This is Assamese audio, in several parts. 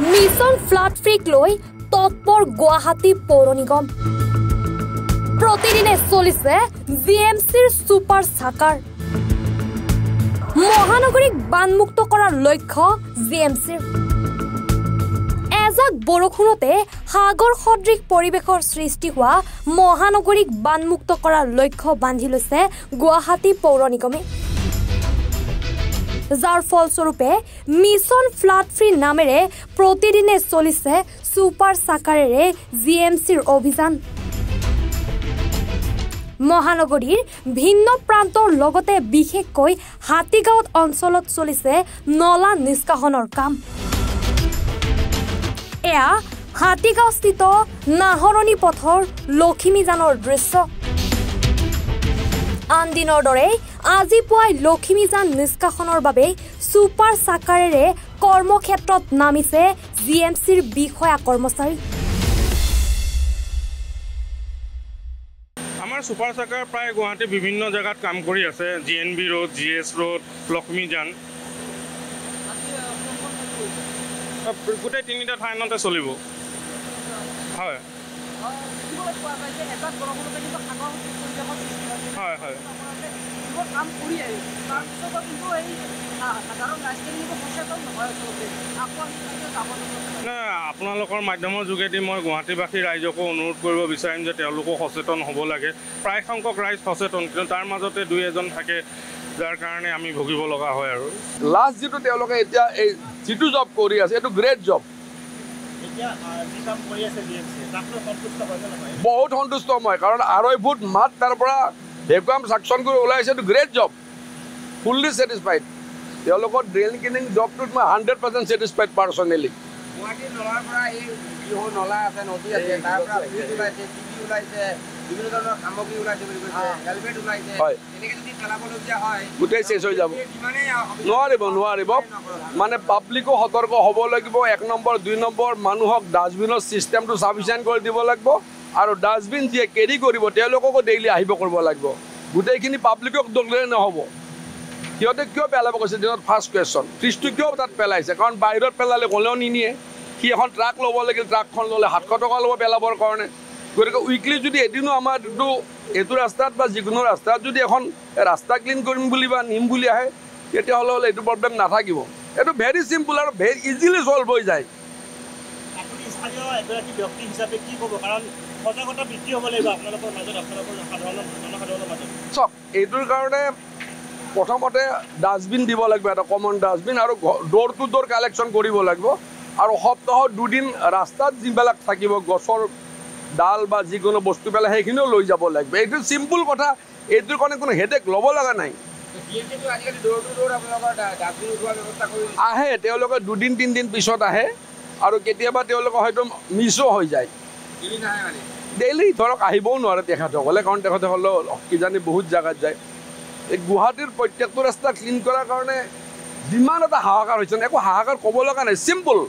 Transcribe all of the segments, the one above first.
মিছন ফ্লাড ফ্ৰীক লৈ তৎপৰ গুৱাহাটী পৌৰ নিগম প্ৰতিদিনে চলিছে জিএমচিৰ সুপাৰ সাকাৰ মহানগৰীক বানমুক্ত কৰাৰ লক্ষ্য জিএমচিৰ এজাক বৰষুণতে সাগৰ সদৃশ পৰিৱেশৰ সৃষ্টি হোৱা মহানগৰীক বানমুক্ত কৰাৰ লক্ষ্য বান্ধি লৈছে গুৱাহাটী পৌৰ নিগমে যাৰ ফলস্বৰূপে মিছন ফ্লাড ফ্ৰী নামেৰে প্ৰতিদিনে চলিছে সুপাৰ সাকাৰেৰে জিএমচিৰ অভিযান মহানগৰীৰ ভিন্ন প্ৰান্তৰ লগতে বিশেষকৈ হাতীগাঁও অঞ্চলত চলিছে নলা নিষ্কাশনৰ কাম এয়া হাতীগাঁওস্থিত নাহৰণী পথৰ লখিমীজানৰ দৃশ্য আন দিনৰ দৰে আজি পুৱাই লখিমীজান নিষ্কাশনৰ বাবে সুপাৰ সাকাৰেৰে কৰ্মক্ষেত্ৰত নামিছে জিএমচিৰ বিষয়া কৰ্মচাৰী আমাৰ সুপাৰ সাকাৰ প্ৰায় গুৱাহাটী বিভিন্ন জায়গাত কাম কৰি আছে GNB road GS road Lakshmijan গোটেই তিনিটা ঠাইতে চলিব হয় হয় হয় আপোনালোকৰ মাধ্যমৰ যোগেদি মই গুৱাহাটীবাসী ৰাইজকো অনুৰোধ কৰিব বিচাৰিম যে তেওঁলোকো সচেতন হ'ব লাগে প্ৰায় সংখ্যক ৰাইজ সচেতন কিন্তু তাৰ মাজতে দুই এজন থাকে যাৰ কাৰণে আমি ভুগিব লগা হয় আৰু লাষ্ট যেটো তেওঁলোকে এতিয়া এই যেটো জব কৰি আছে এটো গ্ৰেট জব বহুত সন্তুষ্ট মই কাৰণ 2.5 ফুট মাত তাৰ পৰা ভেকুৱাম সাকচন কৰি ওলাইছে এটো গ্ৰেট জব ফুললি স্যাটিসফাইড তেওঁলোকৰ ড্ৰেইন ক্লিনিং জবটোত মই 100% স্যাটিসফাইড পাৰ্সনেলি গুৱাহাটী নলাৰ পৰা এই বিহু নলা আছে নদী আছে তাৰ পৰা ব্ৰিজ ওলাইছে টিভি ওলাইছে বিভিন্ন ধৰণৰ সামগ্ৰী ওলাইছে বুলি কৈছে হেলমেট ওলাইছে এনেকৈ যদি পেলাবলগীয়া হয় গোটেই শেষ হৈ যাব নোৱাৰিব মানে পাব্লিকো সতৰ্ক হ'ব লাগিব 1 নম্বৰ 2 নম্বৰ মানুহক ডাষ্টবিনৰ সিস্টেমটো সাফিচিয়েন্ট কৰি দিব লাগিব আৰু ডাষ্টবিন যে কেৰি কৰিব তেওঁলোককো ডেইলি আহিব কৰিব লাগিব গোটেইখিনি পাব্লিকক দগলে নহব কিয়তে কিয় পেলাব কৈছে দিনত ফাৰ্স্ট কোৱেশ্চন ফ্ৰিজটো কিয় তাত পেলাইছে কাৰণ বাহিৰত পেলালে কোনেও নিনিয়ে কি এখন ট্ৰাক ল'ব লাগিল ট্ৰাকখন ল'লে 700 টকা ল'ব পেলাবৰ কাৰণে গতিকে উইকলি যদি এদিনো আমাৰ এইটো ৰাস্তাত বা যিকোনো ৰাস্তাত যদি এখন ৰাস্তা ক্লিন কৰিম বুলি বা নিম বুলি আহে তেতিয়াহ'লে এইটো প্ৰব্লেম নাথাকিব এইটো ভেৰি চিম্পল আৰু ভেৰি ইজিলি সলভ হৈ যায় আপুনি স্থানীয় এগৰাকী ব্যক্তি হিচাপে কি ক'ব কাৰণ সজাগতা বৃদ্ধি হ'ব লাগিব আপোনালোকৰ মাজত আপোনালোকৰ জনসাধাৰণৰ মাজত চক এইটোৰ কাৰণে প্ৰথমতে ডাষ্টবিন দিব লাগিব এটা কমন ডাষ্টবিন আৰু ডোৰ টু ডোৰ কালেকশ্যন কৰিব লাগিব আৰু সপ্তাহত 2 দিন ৰাস্তাত যিবিলাক থাকিব গছৰ ডাল বা যিকোনো বস্তু পেলাই সেইখিনিও লৈ যাব লাগিব এইটো সিম্পল কথা এইটোৰ কাৰণে কোনো হেডেক ল'ব লগা নাই আহে তেওঁলোকে 2 দিন 3 দিন পিছত আহে আৰু কেতিয়াবা তেওঁলোকে হয়তো মিছো হৈ যায় ডেইলি ধৰক আহিবও নোৱাৰে তেখেতসকলে কাৰণ তেখেতসকলে কিজানি বহুত জাগাত যায় এই গুৱাহাটীৰ প্ৰত্যেকটো ৰাস্তা ক্লিন কৰাৰ কাৰণে যিমান এটা হাহাকাৰ হৈছে একো হাহাকাৰ ক'ব লগা নাই চিম্পল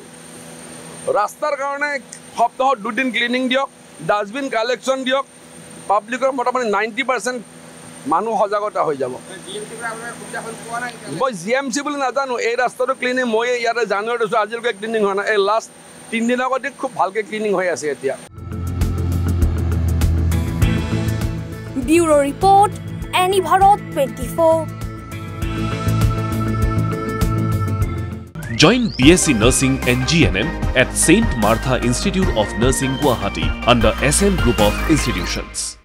ৰাস্তাৰ কাৰণে সপ্তাহত 2 দিন ক্লিনিং দিয়ক ডাষ্টবিন কালেকশ্যন দিয়ক পাব্লিকৰ মোটামুটি 90% মানুহ সজাগতা হৈ যাব মই জিএমচি বুলি নাজানো এই ৰাস্তাটো ক্লিনিং মই ইয়াতে জানুৱাৰীত আছোঁ আজিলৈকে ক্লিনিং হোৱা নাই এই লাষ্ট 3 দিন আগতে খুব ভালকৈ ক্লিনিং হৈ আছে এতিয়া bureau report any Bharat 24 Join BSc Nursing and GNM at St. Martha Institute of Nursing, Guwahati under SM Group of Institutions.